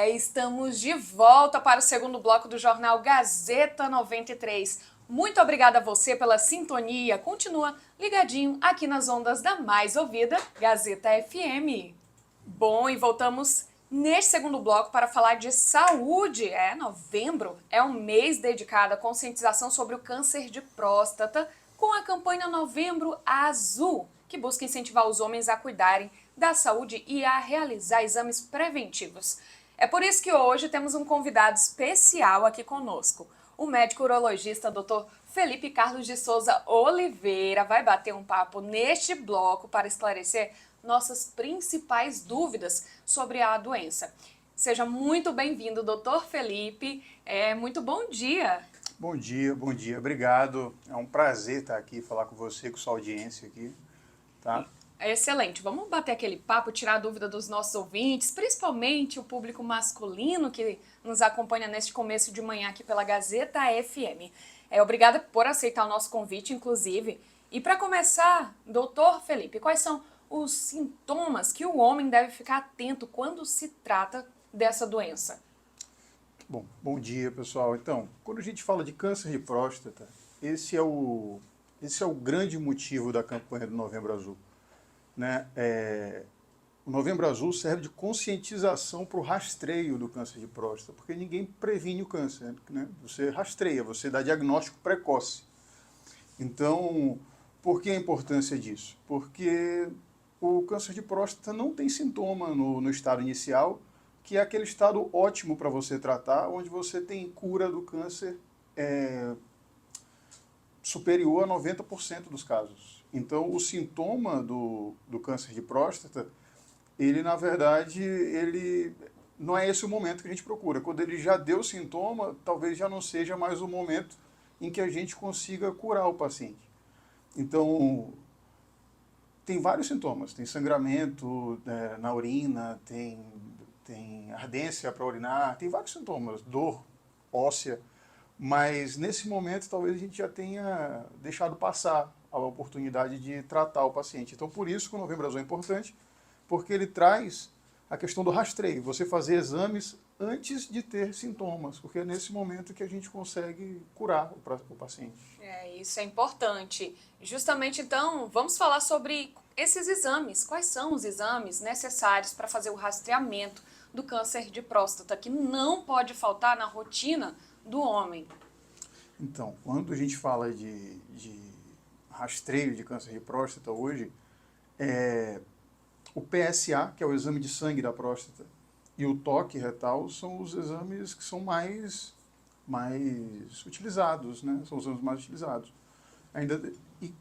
Estamos de volta para o segundo bloco do Jornal Gazeta 93. Muito obrigada a você pela sintonia. Continua ligadinho aqui nas ondas da mais ouvida, Gazeta FM. Bom, e voltamos neste segundo bloco para falar de saúde. Novembro é um mês dedicado à conscientização sobre o câncer de próstata, com a campanha Novembro Azul, que busca incentivar os homens a cuidarem da saúde e a realizar exames preventivos. É por isso que hoje temos um convidado especial aqui conosco. O médico urologista Dr. Felipe Carlos de Souza Oliveira vai bater um papo neste bloco para esclarecer nossas principais dúvidas sobre a doença. Seja muito bem-vindo, Dr. Felipe. Muito bom dia. Bom dia, obrigado. É um prazer estar aqui, falar com você, com sua audiência aqui, tá? Excelente. Vamos bater aquele papo, tirar a dúvida dos nossos ouvintes, principalmente o público masculino que nos acompanha neste começo de manhã aqui pela Gazeta FM. Obrigada por aceitar o nosso convite, inclusive. E para começar, doutor Felipe, quais são os sintomas que o homem deve ficar atento quando se trata dessa doença? Bom dia, pessoal. Então, quando a gente fala de câncer de próstata, esse é o grande motivo da campanha do Novembro Azul, né? O Novembro Azul serve de conscientização para o rastreio do câncer de próstata, porque ninguém previne o câncer, né? Você rastreia, você dá diagnóstico precoce. Então, por que a importância disso? Porque o câncer de próstata não tem sintoma no estado inicial, que é aquele estado ótimo para você tratar, onde você tem cura do câncer superior a 90% dos casos. Então, o sintoma do câncer de próstata, ele, na verdade, ele não é esse o momento que a gente procura. Quando ele já deu sintoma, talvez já não seja mais o momento em que a gente consiga curar o paciente. Então, tem vários sintomas. Tem sangramento na urina, tem ardência para urinar, tem vários sintomas, dor óssea, mas nesse momento talvez a gente já tenha deixado passar a oportunidade de tratar o paciente. Então, por isso que o Novembro Azul é importante, porque ele traz a questão do rastreio, você fazer exames antes de ter sintomas, porque é nesse momento que a gente consegue curar o paciente. Isso é importante. Justamente, então, vamos falar sobre esses exames. Quais são os exames necessários para fazer o rastreamento do câncer de próstata, que não pode faltar na rotina do homem? Então, quando a gente fala de rastreio de câncer de próstata hoje, o PSA, que é o exame de sangue da próstata, e o toque retal são os exames que são mais utilizados, né? São os exames mais utilizados. E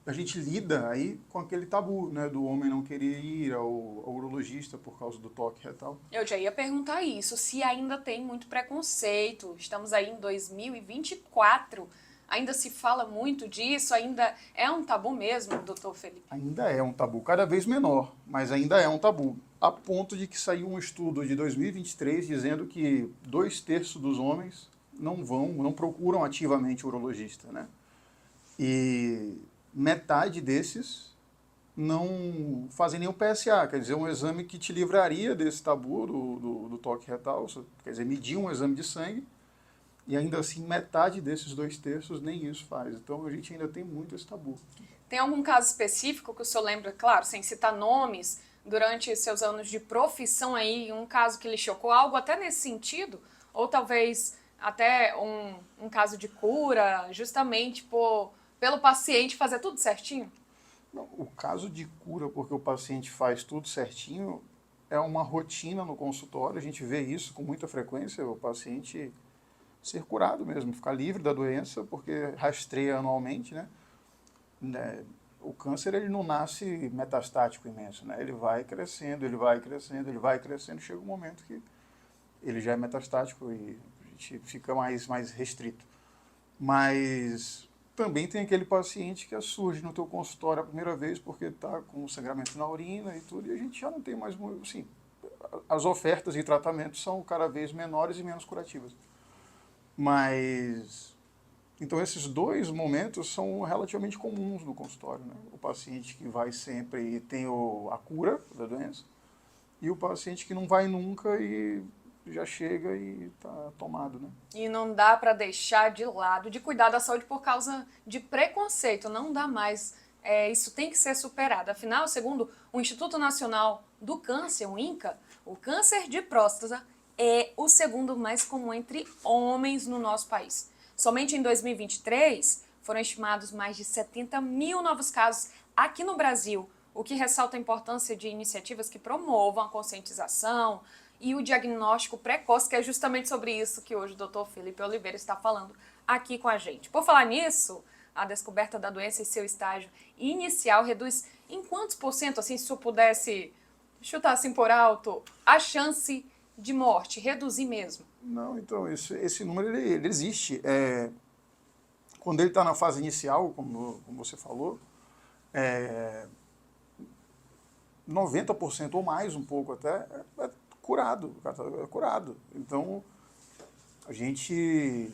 a gente lida aí com aquele tabu, né, do homem não querer ir ao urologista por causa do toque retal. Eu já ia perguntar isso, se ainda tem muito preconceito. Estamos aí em 2024. Ainda se fala muito disso? Ainda é um tabu mesmo, doutor Felipe? Ainda é um tabu, cada vez menor, mas ainda é um tabu. A ponto de que saiu um estudo de 2023 dizendo que 2/3 dos homens não procuram ativamente o urologista, né? E metade desses não fazem nenhum PSA, quer dizer, um exame que te livraria desse tabu do toque retal, quer dizer, medir um exame de sangue, e ainda assim metade desses 2/3 nem isso faz. Então a gente ainda tem muito esse tabu. Tem algum caso específico que o senhor lembra, claro, sem citar nomes, durante seus anos de profissão aí, um caso que lhe chocou, algo até nesse sentido? Ou talvez até um caso de cura, justamente pelo paciente fazer tudo certinho? Não, o caso de cura, porque o paciente faz tudo certinho, é uma rotina no consultório, a gente vê isso com muita frequência, o paciente ser curado mesmo, ficar livre da doença, porque rastreia anualmente, né? O câncer, ele não nasce metastático imenso, né? Ele vai crescendo, ele vai crescendo, ele vai crescendo, chega um momento que ele já é metastático e a gente fica mais restrito. Mas também tem aquele paciente que surge no teu consultório a primeira vez porque está com sangramento na urina e tudo, e a gente já não tem mais, assim, as ofertas de tratamento são cada vez menores e menos curativas. Mas, então esses dois momentos são relativamente comuns no consultório, né? O paciente que vai sempre e tem a cura da doença, e o paciente que não vai nunca e já chega e está tomado, né? E não dá para deixar de lado de cuidar da saúde por causa de preconceito, não dá mais. Isso tem que ser superado. Afinal, segundo o Instituto Nacional do Câncer, o INCA, o câncer de próstata é o segundo mais comum entre homens no nosso país. Somente em 2023 foram estimados mais de 70 mil novos casos aqui no Brasil, o que ressalta a importância de iniciativas que promovam a conscientização e o diagnóstico precoce, que é justamente sobre isso que hoje o Dr. Felipe Oliveira está falando aqui com a gente. Por falar nisso, a descoberta da doença em seu estágio inicial reduz em quantos por cento, assim, se eu pudesse chutar assim por alto, a chance de morte, reduzir mesmo? Não, então, esse número ele existe. Quando ele está na fase inicial, como você falou, 90% ou mais, um pouco até, é curado, o cara é curado. Então, a gente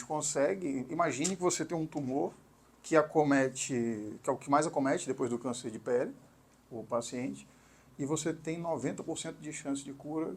consegue... Imagine que você tem um tumor que acomete, que é o que mais acomete depois do câncer de pele, o paciente, e você tem 90% de chance de cura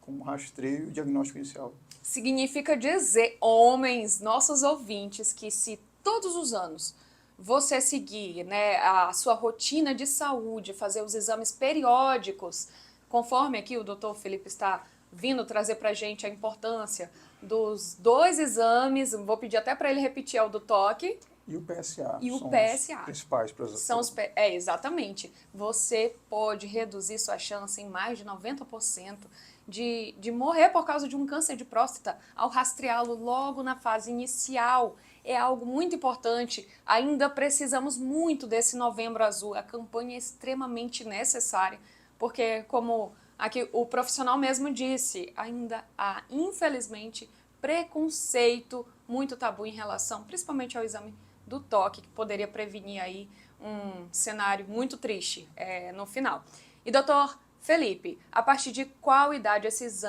com rastreio e diagnóstico inicial. Significa dizer, homens, nossos ouvintes, que se todos os anos você seguir, né, a sua rotina de saúde, fazer os exames periódicos, conforme aqui o Dr. Felipe está vindo trazer para a gente a importância dos 2 exames, vou pedir até para ele repetir, é o do toque E o PSA e o são PSA. os principais para São os, exatamente. Você pode reduzir sua chance em mais de 90% de morrer por causa de um câncer de próstata ao rastreá-lo logo na fase inicial. É algo muito importante. Ainda precisamos muito desse Novembro Azul. A campanha é extremamente necessária, porque, como aqui o profissional mesmo disse, ainda há, infelizmente, preconceito, muito tabu em relação, principalmente ao exame do toque, que poderia prevenir aí um cenário muito triste no final. E doutor Felipe, a partir de qual idade esses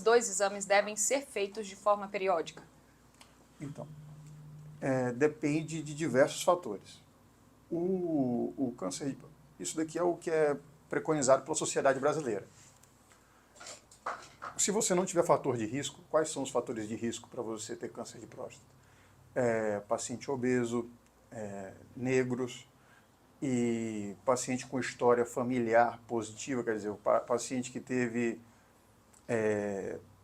2 exames devem ser feitos de forma periódica? Então, depende de diversos fatores. O câncer, isso daqui é o que é preconizado pela sociedade brasileira. Se você não tiver fator de risco, quais são os fatores de risco para você ter câncer de próstata? Paciente obeso, negros e paciente com história familiar positiva, quer dizer, o paciente que teve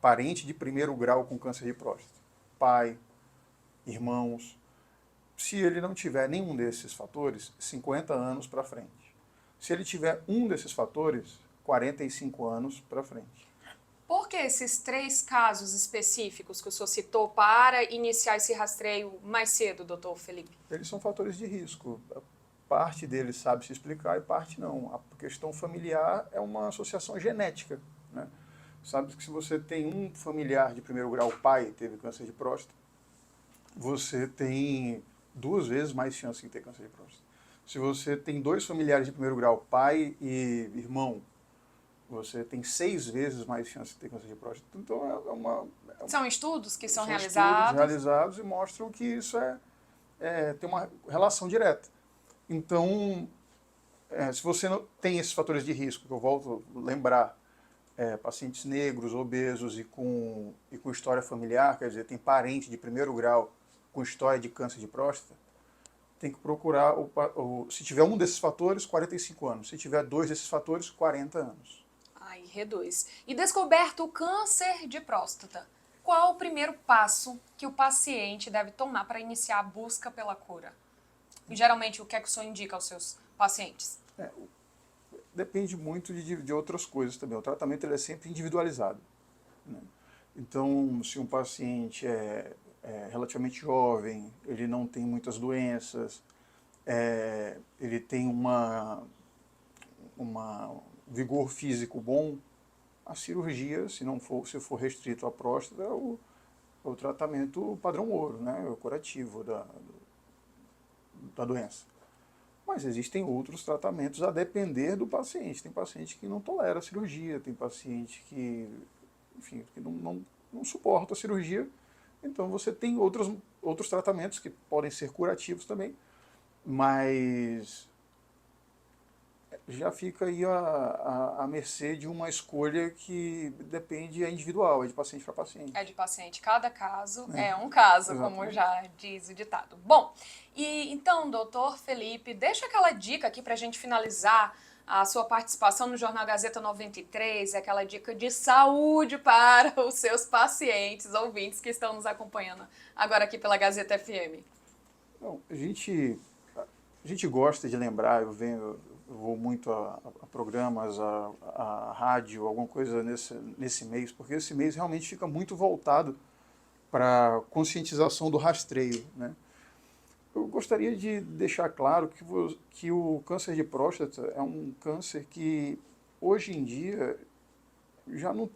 parente de primeiro grau com câncer de próstata, pai, irmãos. Se ele não tiver nenhum desses fatores, 50 anos para frente. Se ele tiver um desses fatores, 45 anos para frente. Por que esses 3 casos específicos que o senhor citou para iniciar esse rastreio mais cedo, doutor Felipe? Eles são fatores de risco. Parte deles sabe se explicar e parte não. A questão familiar é uma associação genética, né? Sabe que se você tem um familiar de primeiro grau, pai, teve câncer de próstata, você tem 2 vezes mais chance de ter câncer de próstata. Se você tem 2 familiares de primeiro grau, pai e irmão, você tem 6 vezes mais chance de ter câncer de próstata. Então, são estudos que são realizados. realizados. Realizados e mostram que isso tem uma relação direta. Então, se você não tem esses fatores de risco, que eu volto a lembrar, pacientes negros, obesos e com história familiar, quer dizer, tem parente de primeiro grau com história de câncer de próstata, tem que procurar, se tiver um desses fatores, 45 anos. Se tiver 2 desses fatores, 40 anos. Aí reduz. E descoberto o câncer de próstata, qual o primeiro passo que o paciente deve tomar para iniciar a busca pela cura? E geralmente, o que é que o senhor indica aos seus pacientes? Depende muito de outras coisas também. O tratamento ele é sempre individualizado, né? Então, se um paciente é relativamente jovem, ele não tem muitas doenças, ele tem um vigor físico bom, a cirurgia, se for restrito à próstata, é o tratamento padrão ouro, né? O curativo da doença. Mas existem outros tratamentos a depender do paciente. Tem paciente que não tolera a cirurgia, tem paciente que, enfim, que não suporta a cirurgia. Então você tem outros tratamentos que podem ser curativos também, mas já fica aí à mercê de uma escolha que depende, é individual, é de paciente para paciente. É de paciente, cada caso é um caso, como Exatamente. já diz o ditado. Bom, e então, doutor Felipe, deixa aquela dica aqui para a gente finalizar a sua participação no Jornal Gazeta 93, aquela dica de saúde para os seus pacientes, ouvintes que estão nos acompanhando agora aqui pela Gazeta FM. Bom, a gente gosta de lembrar, eu vou muito a programas, a rádio, alguma coisa nesse mês, porque esse mês realmente fica muito voltado para conscientização do rastreio, né? Eu gostaria de deixar claro que o câncer de próstata é um câncer que hoje em dia já não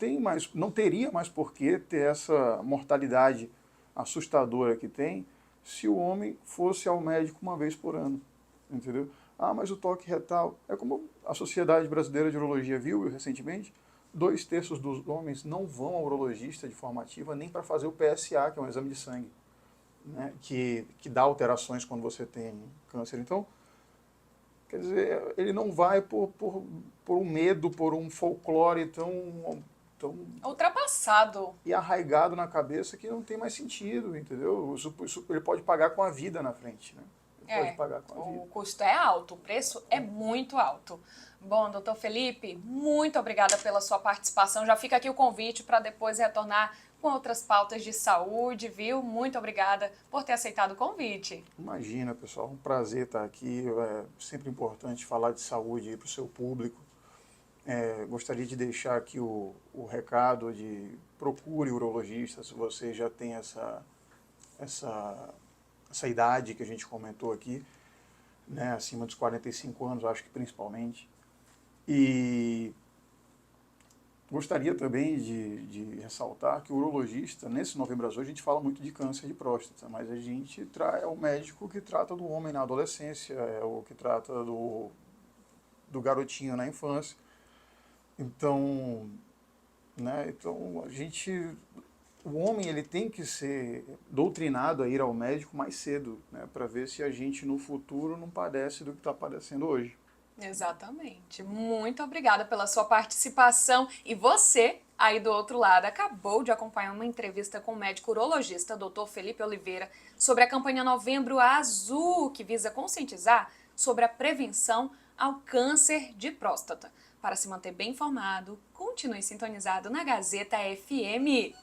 teria mais por que ter essa mortalidade assustadora que tem se o homem fosse ao médico uma vez por ano, entendeu? Ah, mas o toque retal, é como a Sociedade Brasileira de Urologia viu recentemente, 2/3 dos homens não vão ao urologista de forma ativa nem para fazer o PSA, que é um exame de sangue, né, que dá alterações quando você tem câncer. Então, quer dizer, ele não vai por um medo, por um folclore tão Ultrapassado. e arraigado na cabeça que não tem mais sentido, entendeu? Ele pode pagar com a vida na frente, né? Ele pode pagar com a vida. O custo é alto, o preço é muito alto. Bom, doutor Felipe, muito obrigada pela sua participação. Já fica aqui o convite para depois retornar com outras pautas de saúde, viu? Muito obrigada por ter aceitado o convite. Imagina, pessoal, um prazer estar aqui. É sempre importante falar de saúde para o seu público. Gostaria de deixar aqui o recado de procure urologista se você já tem essa idade que a gente comentou aqui, né, acima dos 45 anos, acho que principalmente. E gostaria também de ressaltar que o urologista, nesse Novembro Azul, a gente fala muito de câncer de próstata, mas a gente é o médico que trata do homem na adolescência, é o que trata do garotinho na infância. Então, né, o homem ele tem que ser doutrinado a ir ao médico mais cedo, né, para ver se a gente no futuro não padece do que está padecendo hoje. Exatamente. Muito obrigada pela sua participação. E você, aí do outro lado, acabou de acompanhar uma entrevista com o médico urologista, Dr. Felipe Oliveira, sobre a campanha Novembro Azul, que visa conscientizar sobre a prevenção ao câncer de próstata. Para se manter bem informado, continue sintonizado na Gazeta FM.